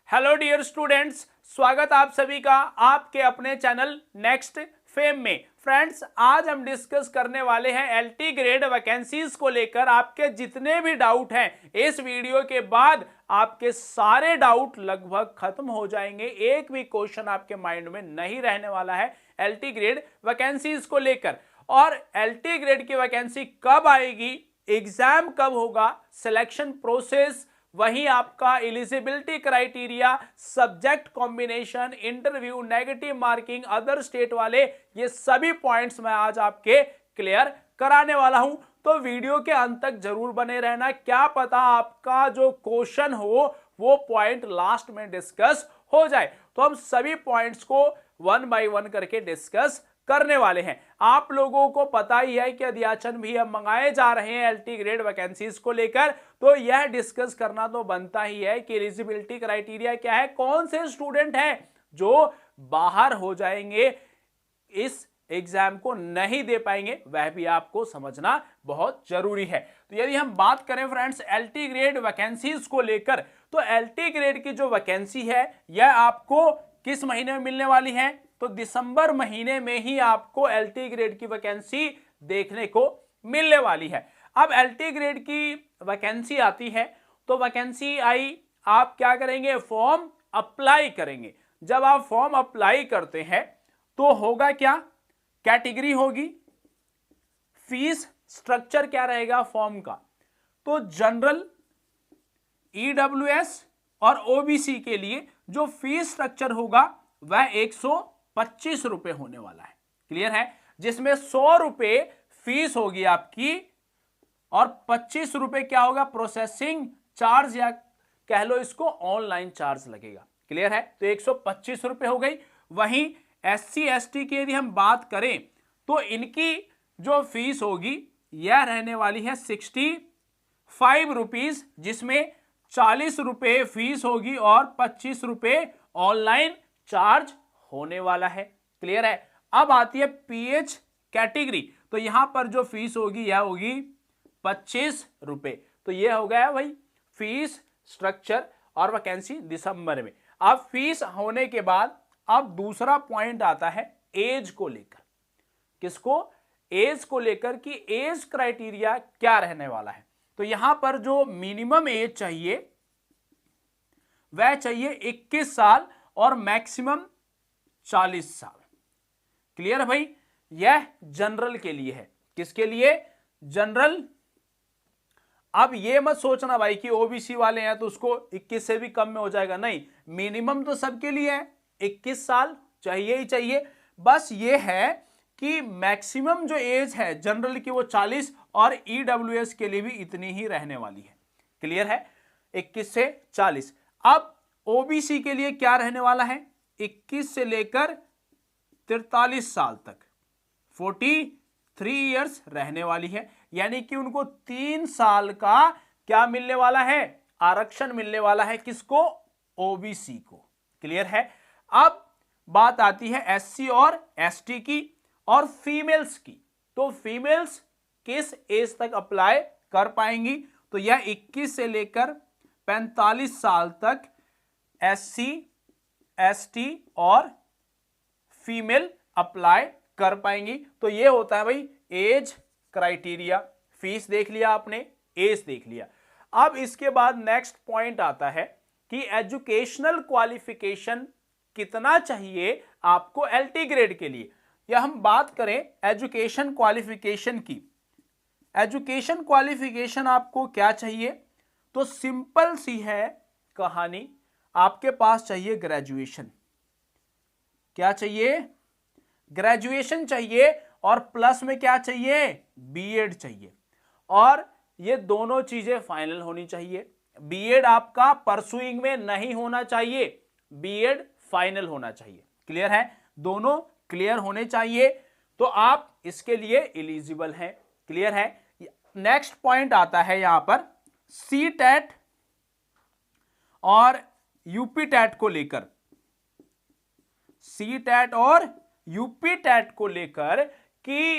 Hello dear students, स्वागत आप सभी का आपके अपने चैनल नेक्स्ट फेम में। फ्रेंड्स, आज हम डिस्कस करने वाले हैं एलटी ग्रेड वैकेंसीज को लेकर। आपके जितने भी डाउट हैं इस वीडियो के बाद आपके सारे डाउट लगभग खत्म हो जाएंगे। एक भी क्वेश्चन आपके माइंड में नहीं रहने वाला है एलटी ग्रेड वैकेंसीज को लेकर। और एलटी ग्रेड की वैकेंसी कब आएगी, एग्जाम कब होगा, सिलेक्शन प्रोसेस, वहीं आपका eligibility criteria, subject combination, interview, negative marking, other state वाले, ये सभी पॉइंट्स मैं आज आपके क्लियर कराने वाला हूं। तो वीडियो के अंत तक जरूर बने रहना, क्या पता आपका जो क्वेश्चन हो वो पॉइंट लास्ट में डिस्कस हो जाए। तो हम सभी पॉइंट्स को वन बाय वन करके डिस्कस करने वाले हैं। आप लोगों को पता ही है कि अध्याचन भी अब मंगाए जा रहे हैं एलटी ग्रेड वैकेंसीज को लेकर, तो यह डिस्कस करना तो बनता ही है कि एलिजिबिलिटी क्राइटेरिया क्या है, कौन से स्टूडेंट हैं जो बाहर हो जाएंगे, इस एग्जाम को नहीं दे पाएंगे, वह भी आपको समझना बहुत जरूरी है। तो यदि हम बात करें फ्रेंड्स एलटी ग्रेड वैकेंसीज को लेकर, तो एलटी ग्रेड की जो वैकेंसी है यह आपको किस महीने में मिलने वाली है, तो दिसंबर महीने में ही आपको एलटी ग्रेड की वैकेंसी देखने को मिलने वाली है। अब एलटी ग्रेड की वैकेंसी आती है तो वैकेंसी आई, आप क्या करेंगे, फॉर्म अप्लाई करेंगे। जब आप फॉर्म अप्लाई करते हैं तो होगा क्या, कैटेगरी होगी, फीस स्ट्रक्चर क्या रहेगा फॉर्म का, तो जनरल, ईडब्ल्यूएस और ओबीसी के लिए जो फीस स्ट्रक्चर होगा वह 125 रुपए होने वाला है। क्लियर है, जिसमें 100 रुपए फीस होगी आपकी और 25 रुपए क्या होगा, प्रोसेसिंग चार्ज या कह लो इसको ऑनलाइन चार्ज लगेगा। क्लियर है, तो 125 रुपए हो गई। वहीं एससी एसटी की यदि हम बात करें तो इनकी जो फीस होगी यह रहने वाली है 65 रुपीज, जिसमें 40 रुपए फीस होगी और 25 रुपए ऑनलाइन चार्ज होने वाला है। क्लियर है, अब आती है पीएच कैटेगरी, तो यहां पर जो फीस होगी यह होगी 25 रुपए। तो यह हो गया भाई फीस स्ट्रक्चर और वैकेंसी दिसंबर में। अब फीस होने के बाद अब दूसरा पॉइंट आता है एज को लेकर। किसको, एज को लेकर कि एज क्राइटेरिया क्या रहने वाला है। तो यहां पर जो मिनिमम एज चाहिए वह चाहिए 21 साल और मैक्सिमम 40 साल। क्लियर है भाई, यह जनरल के लिए है। किसके लिए, जनरल। अब यह मत सोचना भाई कि ओबीसी वाले हैं तो उसको 21 से भी कम में हो जाएगा, नहीं, मिनिमम तो सबके लिए है, 21 साल चाहिए ही चाहिए। बस यह है कि मैक्सिमम जो एज है जनरल की वो 40 और ईडब्ल्यूएस के लिए भी इतनी ही रहने वाली है। क्लियर है, 21 से 40। अब ओबीसी के लिए क्या रहने वाला है, 21 से लेकर 43 साल तक 43 इयर्स रहने वाली है, यानी कि उनको 3 साल का क्या मिलने वाला है, आरक्षण मिलने वाला है। किसको, ओबीसी को। क्लियर है, अब बात आती है एससी और एसटी की और फीमेल्स की। तो फीमेल्स किस एज तक अप्लाई कर पाएंगी, तो यह 21 से लेकर 45 साल तक एससी एसटी और फीमेल अप्लाई कर पाएंगी। तो यह होता है भाई एज क्राइटेरिया। फीस देख लिया आपने, एज देख लिया। अब इसके बाद नेक्स्ट पॉइंट आता है कि एजुकेशनल क्वालिफिकेशन कितना चाहिए आपको एलटी ग्रेड के लिए। या हम बात करें एजुकेशन क्वालिफिकेशन की, एजुकेशन क्वालिफिकेशन आपको क्या चाहिए, तो सिंपल सी है कहानी, आपके पास चाहिए ग्रेजुएशन। क्या चाहिए, ग्रेजुएशन चाहिए और प्लस में क्या चाहिए, बीएड चाहिए। और ये दोनों चीजें फाइनल होनी चाहिए। बीएड आपका परसुइंग में नहीं होना चाहिए, बीएड फाइनल होना चाहिए। क्लियर है, दोनों क्लियर होने चाहिए, तो आप इसके लिए एलिजिबल हैं। क्लियर है, नेक्स्ट पॉइंट आता है यहां पर सी टेट और यूपी टेट को लेकर। सी टेट और यूपी टेट को लेकर कि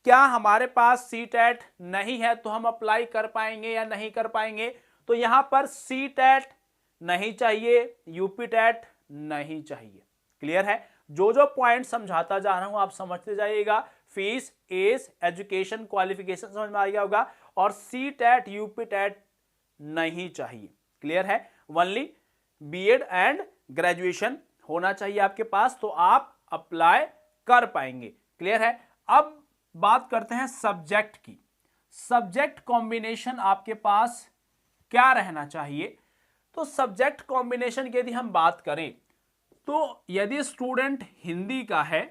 क्या हमारे पास सी टेट नहीं है तो हम अप्लाई कर पाएंगे या नहीं कर पाएंगे। तो यहां पर सी टेट नहीं चाहिए, यूपी टेट नहीं चाहिए। क्लियर है? जो जो पॉइंट समझाता जा रहा हूं आप समझते जाइएगा। फीस, एज, एजुकेशन, क्वालिफिकेशन समझ में आ गया होगा। और सी टेट, यूपी टेट नहीं चाहिए। क्लियर है? ओनली बीएड एंड ग्रेजुएशन होना चाहिए आपके पास, तो आप अप्लाई कर पाएंगे। क्लियर है? अब बात करते हैं सब्जेक्ट की। सब्जेक्ट कॉम्बिनेशन आपके पास क्या रहना चाहिए? तो सब्जेक्ट कॉम्बिनेशन की यदि हम बात करें तो यदि स्टूडेंट हिंदी का है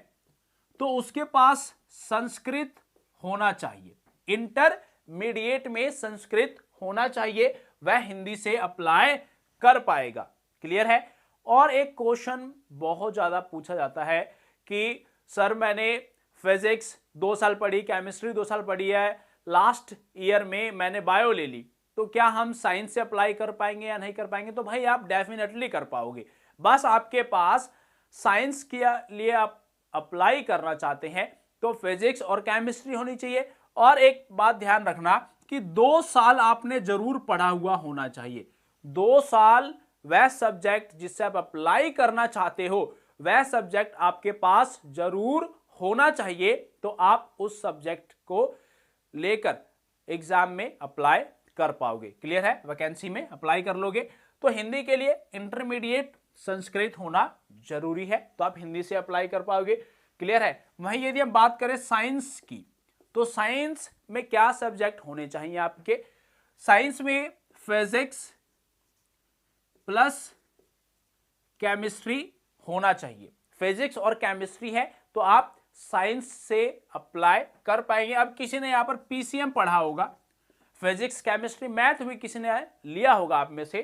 तो उसके पास संस्कृत होना चाहिए, इंटरमीडिएट में संस्कृत होना चाहिए, वह हिंदी से अप्लाई कर पाएगा। क्लियर है? और एक क्वेश्चन बहुत ज्यादा पूछा जाता है कि सर मैंने फिजिक्स 2 साल पढ़ी, केमिस्ट्री 2 साल पढ़ी है, लास्ट ईयर में मैंने बायो ले ली, तो क्या हम साइंस से अप्लाई कर पाएंगे या नहीं कर पाएंगे? तो भाई आप डेफिनेटली कर पाओगे। बस आपके पास साइंस के लिए आप अप्लाई करना चाहते हैं तो फिजिक्स और केमिस्ट्री होनी चाहिए। और एक बात ध्यान रखना कि 2 साल आपने जरूर पढ़ा हुआ होना चाहिए। 2 साल वह सब्जेक्ट जिससे आप अप्लाई करना चाहते हो वह सब्जेक्ट आपके पास जरूर होना चाहिए, तो आप उस सब्जेक्ट को लेकर एग्जाम में अप्लाई कर पाओगे। क्लियर है? वैकेंसी में अप्लाई कर लोगे। तो हिंदी के लिए इंटरमीडिएट संस्कृत होना जरूरी है, तो आप हिंदी से अप्लाई कर पाओगे। क्लियर है? वहीं यदि हम बात करें साइंस की, तो साइंस में क्या सब्जेक्ट होने चाहिए आपके? साइंस में फिजिक्स प्लस केमिस्ट्री होना चाहिए। फिजिक्स और केमिस्ट्री है तो आप साइंस से अप्लाई कर पाएंगे। अब किसी ने यहां पर पीसीएम पढ़ा होगा, फिजिक्स, केमिस्ट्री, मैथ भी किसी ने लिया होगा आप में से,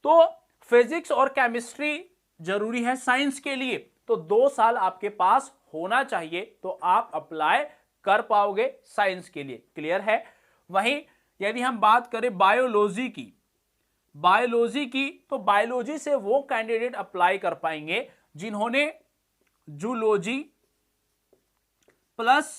तो फिजिक्स और केमिस्ट्री जरूरी है साइंस के लिए, तो 2 साल आपके पास होना चाहिए, तो आप अप्लाई कर पाओगे साइंस के लिए। क्लियर है? वहीं यदि हम बात करें बायोलॉजी की, तो बायोलॉजी से वो कैंडिडेट अप्लाई कर पाएंगे जिन्होंने जूलॉजी प्लस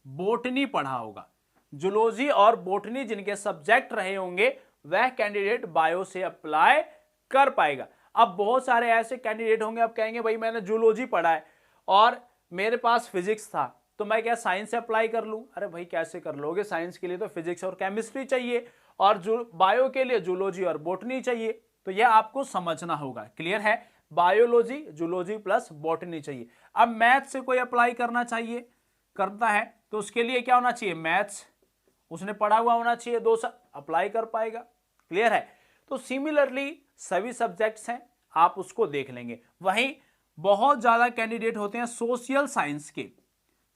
बोटनी पढ़ा होगा। जूलॉजी और बोटनी जिनके सब्जेक्ट रहे होंगे वह कैंडिडेट बायो से अप्लाई कर पाएगा। अब बहुत सारे ऐसे कैंडिडेट होंगे, अब कहेंगे भाई मैंने जूलॉजी पढ़ा है और मेरे पास फिजिक्स था, तो मैं क्या साइंस से अप्लाई कर लूं? अरे भाई कैसे कर लोगे? साइंस के लिए तो फिजिक्स और केमिस्ट्री चाहिए और बायो के लिए जूलॉजी और बोटनी चाहिए, तो यह आपको समझना होगा। क्लियर है? बायोलॉजी, जूलॉजी प्लस बोटनी चाहिए। अब मैथ से कोई अप्लाई करना चाहिए, करता है, तो उसके लिए क्या होना चाहिए? मैथ्स उसने पढ़ा हुआ होना चाहिए, 2 साल अप्लाई कर पाएगा। क्लियर है? तो सिमिलरली सभी सब्जेक्ट्स हैं, आप उसको देख लेंगे। वहीं बहुत ज्यादा कैंडिडेट होते हैं सोशल साइंस के,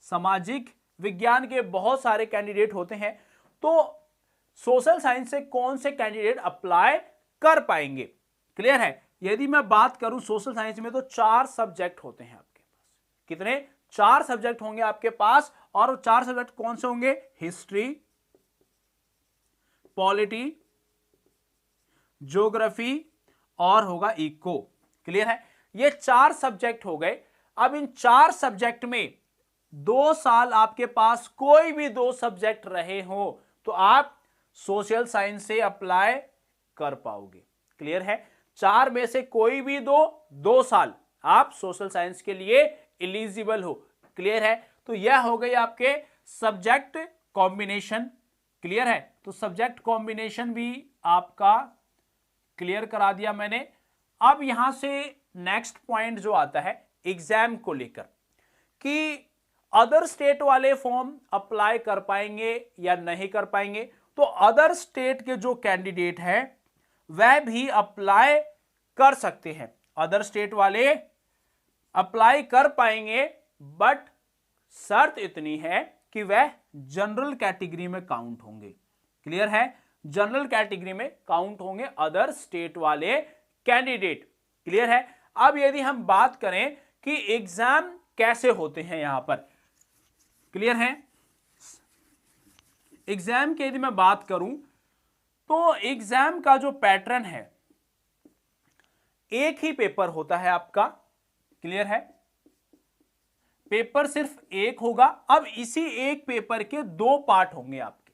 सामाजिक विज्ञान के बहुत सारे कैंडिडेट होते हैं, तो सोशल साइंस से कौन से कैंडिडेट अप्लाई कर पाएंगे? क्लियर है? यदि मैं बात करूं सोशल साइंस में तो 4 सब्जेक्ट होते हैं आपके पास। कितने? 4 सब्जेक्ट होंगे आपके पास। और वो 4 सब्जेक्ट कौन से होंगे? हिस्ट्री, पॉलिटी, ज्योग्राफी और होगा इको। क्लियर है? ये 4 सब्जेक्ट हो गए। अब इन 4 सब्जेक्ट में 2 साल आपके पास कोई भी 2 सब्जेक्ट रहे हो तो आप सोशल साइंस से अप्लाई कर पाओगे। क्लियर है? 4 में से कोई भी 2 साल आप सोशल साइंस के लिए एलिजिबल हो। क्लियर है? तो यह हो गई आपके सब्जेक्ट कॉम्बिनेशन। क्लियर है? तो सब्जेक्ट कॉम्बिनेशन भी आपका क्लियर करा दिया मैंने। अब यहां से नेक्स्ट पॉइंट जो आता है एग्जाम को लेकर कि अदर स्टेट वाले फॉर्म अप्लाई कर पाएंगे या नहीं कर पाएंगे। तो अदर स्टेट के जो कैंडिडेट हैं वह भी अप्लाई कर सकते हैं, अदर स्टेट वाले अप्लाई कर पाएंगे, बट शर्त इतनी है कि वह जनरल कैटेगरी में काउंट होंगे। क्लियर है? जनरल कैटेगरी में काउंट होंगे अदर स्टेट वाले कैंडिडेट। क्लियर है? अब यदि हम बात करें कि एग्जाम कैसे होते हैं यहां पर, क्लियर है? एग्जाम की यदि मैं बात करूं तो एग्जाम का जो पैटर्न है, एक ही पेपर होता है आपका। क्लियर है? पेपर सिर्फ एक होगा। अब इसी एक पेपर के 2 पार्ट होंगे आपके।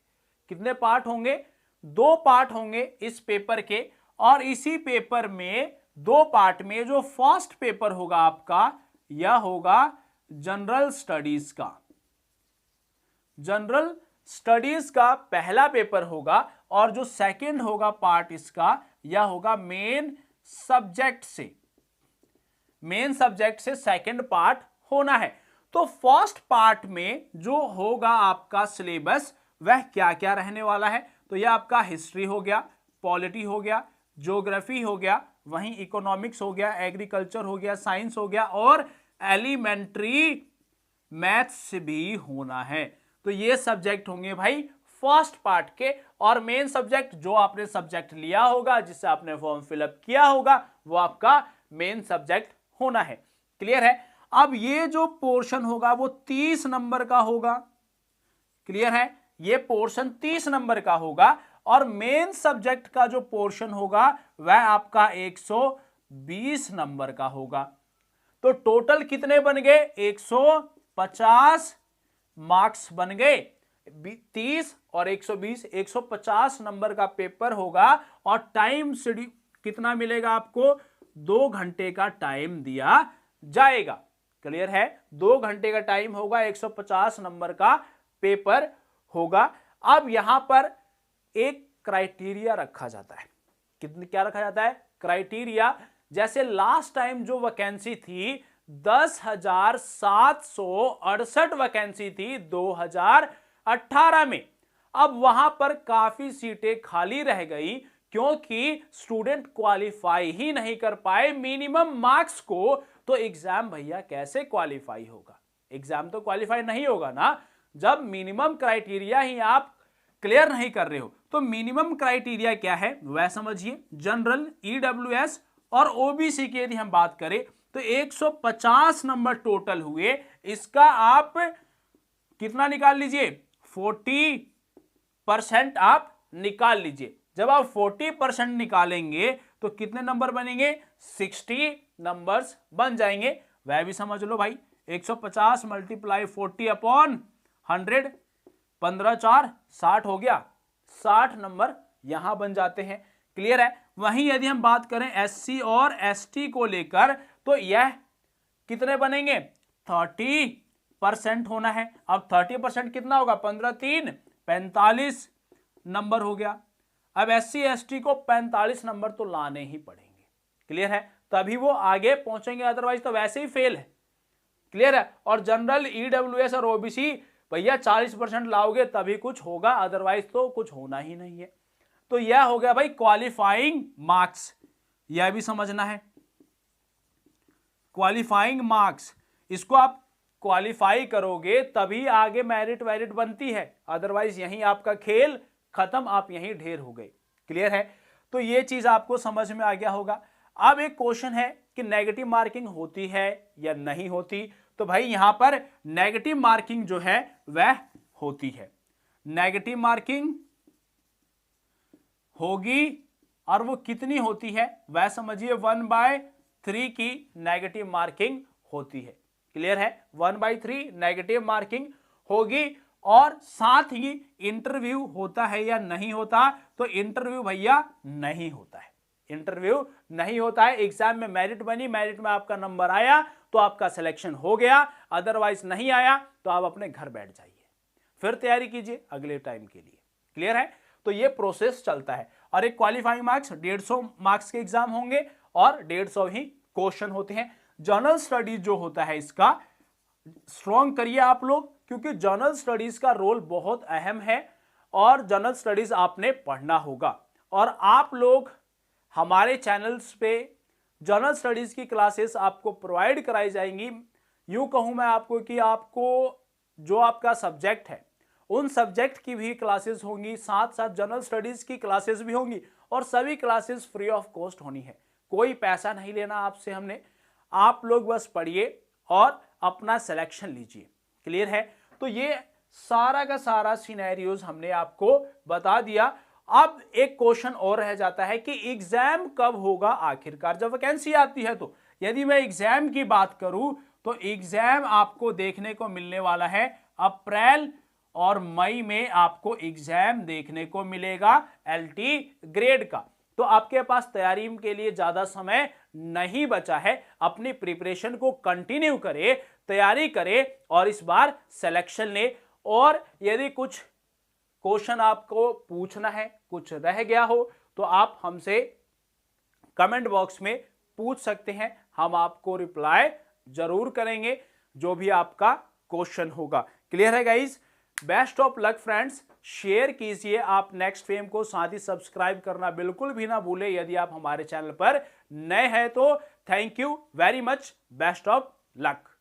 कितने पार्ट होंगे? 2 पार्ट होंगे इस पेपर के। और इसी पेपर में दो पार्ट में जो फर्स्ट पेपर होगा आपका यह होगा जनरल स्टडीज का। जनरल स्टडीज का पहला पेपर होगा और जो सेकंड होगा पार्ट इसका यह होगा मेन सब्जेक्ट से। मेन सब्जेक्ट से सेकंड पार्ट होना है। तो फर्स्ट पार्ट में जो होगा आपका सिलेबस वह क्या क्या रहने वाला है, तो यह आपका हिस्ट्री हो गया, पॉलिटी हो गया, ज्योग्राफी हो गया, वहीं इकोनॉमिक्स हो गया, एग्रीकल्चर हो गया, साइंस हो गया और एलिमेंट्री मैथ्स भी होना है। तो ये सब्जेक्ट होंगे भाई फर्स्ट पार्ट के। और मेन सब्जेक्ट जो आपने सब्जेक्ट लिया होगा, जिससे आपने फॉर्म फिलअप किया होगा, वो आपका मेन सब्जेक्ट होना है। क्लियर है। अब ये जो पोर्शन होगा वो 30 नंबर का होगा। क्लियर है, ये पोर्शन 30 नंबर का होगा और मेन सब्जेक्ट का जो पोर्शन होगा वह आपका 120 नंबर का होगा। तो टोटल कितने बन गए? 150 मार्क्स बन गए। 30 और 120, 150 नंबर का पेपर होगा और टाइम शेड्यूल कितना मिलेगा आपको? 2 घंटे का टाइम दिया जाएगा। क्लियर है, 2 घंटे का टाइम होगा, 150 नंबर का पेपर होगा। अब यहां पर एक क्राइटेरिया रखा जाता है। क्या रखा जाता है? क्राइटेरिया। जैसे लास्ट टाइम जो वैकेंसी थी 10,768 वैकेंसी थी 2018 में। अब वहां पर काफी सीटें खाली रह गई क्योंकि स्टूडेंट क्वालिफाई ही नहीं कर पाए मिनिमम मार्क्स को। तो एग्जाम भैया कैसे क्वालिफाई होगा? एग्जाम तो क्वालिफाई नहीं होगा ना जब मिनिमम क्राइटेरिया ही आप क्लियर नहीं कर रहे हो। तो मिनिमम क्राइटेरिया क्या है वह समझिए। जनरल, ईडब्ल्यूएस और ओबीसी की यदि हम बात करें तो 150 नंबर टोटल हुए। इसका आप कितना निकाल लीजिए? 40% आप निकाल लीजिए। जब आप 40% निकालेंगे तो कितने नंबर बनेंगे? 60 नंबर्स बन जाएंगे। वह भी समझ लो भाई। 150 मल्टीप्लाई 40/100, 15 4 60 हो गया। 60 नंबर यहां बन जाते हैं। क्लियर है। वहीं यदि हम बात करें एससी और एसटी को लेकर तो यह कितने बनेंगे? 30% होना है। अब 30% कितना होगा? 15 3 45 नंबर हो गया। अब एससी एसटी को 45 नंबर तो लाने ही पड़ेंगे। क्लियर है, तभी वो आगे पहुंचेंगे, अदरवाइज तो वैसे ही फेल है। क्लियर है। और जनरल, ईडब्ल्यूएस और ओबीसी भैया 40% लाओगे तभी कुछ होगा, अदरवाइज तो कुछ होना ही नहीं है। तो यह हो गया भाई क्वालिफाइंग मार्क्स। यह भी समझना है क्वालिफाइंग मार्क्स। इसको आप क्वालिफाई करोगे तभी आगे मेरिट वेरिट बनती है, अदरवाइज यहीं आपका खेल खत्म, आप यहीं ढेर हो गए। क्लियर है। तो ये चीज आपको समझ में आ गया होगा। अब एक क्वेश्चन है कि नेगेटिव मार्किंग होती है या नहीं होती। तो भाई यहां पर नेगेटिव मार्किंग जो है वह होती है। नेगेटिव मार्किंग होगी और वो कितनी होती है वह समझिए। 1/3 की नेगेटिव मार्किंग होती है। क्लियर है, 1/3 नेगेटिव मार्किंग होगी। और साथ ही इंटरव्यू होता है या नहीं होता? तो इंटरव्यू भैया नहीं होता है। इंटरव्यू नहीं होता है। एग्जाम में मेरिट बनी, मेरिट में आपका नंबर आया तो आपका सिलेक्शन हो गया, अदरवाइज नहीं आया तो आप अपने घर बैठ जाइए, फिर तैयारी कीजिए अगले टाइम के लिए। क्लियर है। तो ये प्रोसेस चलता है। और एक क्वालिफाइंग मार्क्स 150 मार्क्स के एग्जाम होंगे और 150 ही क्वेश्चन होते हैं। जनरल स्टडीज जो होता है इसका स्ट्रॉन्ग करिए आप लोग, क्योंकि जनरल स्टडीज का रोल बहुत अहम है और जनरल स्टडीज आपने पढ़ना होगा। और आप लोग हमारे चैनल्स पे जनरल स्टडीज की क्लासेस आपको प्रोवाइड कराई जाएंगी। यूं कहूं मैं आपको कि आपको जो आपका सब्जेक्ट है उन सब्जेक्ट की भी क्लासेस होंगी, साथ साथ जनरल स्टडीज की क्लासेस भी होंगी और सभी क्लासेस फ्री ऑफ कॉस्ट होनी है। कोई पैसा नहीं लेना आपसे हमने। आप लोग बस पढ़िए और अपना सिलेक्शन लीजिए। क्लियर है। तो ये सारा का सारा सिनेरियोज हमने आपको बता दिया। अब एक क्वेश्चन और रह जाता है कि एग्जाम कब होगा आखिरकार जब वैकेंसी आती है। तो यदि मैं एग्जाम की बात करूं तो एग्जाम आपको देखने को मिलने वाला है अप्रैल और मई में आपको एग्जाम देखने को मिलेगा एलटी ग्रेड का। तो आपके पास तैयारी के लिए ज्यादा समय नहीं बचा है। अपनी प्रिपरेशन को कंटिन्यू करें, तैयारी करें और इस बार सिलेक्शन ले। और यदि कुछ क्वेश्चन आपको पूछना है, कुछ रह गया हो, तो आप हमसे कमेंट बॉक्स में पूछ सकते हैं, हम आपको रिप्लाई जरूर करेंगे जो भी आपका क्वेश्चन होगा। क्लियर है guys? Best of luck friends. Share कीजिए आप नेक्स्ट फेम को, साथ ही सब्सक्राइब करना बिल्कुल भी ना भूले यदि आप हमारे चैनल पर नए हैं तो। Thank you very much. Best of luck.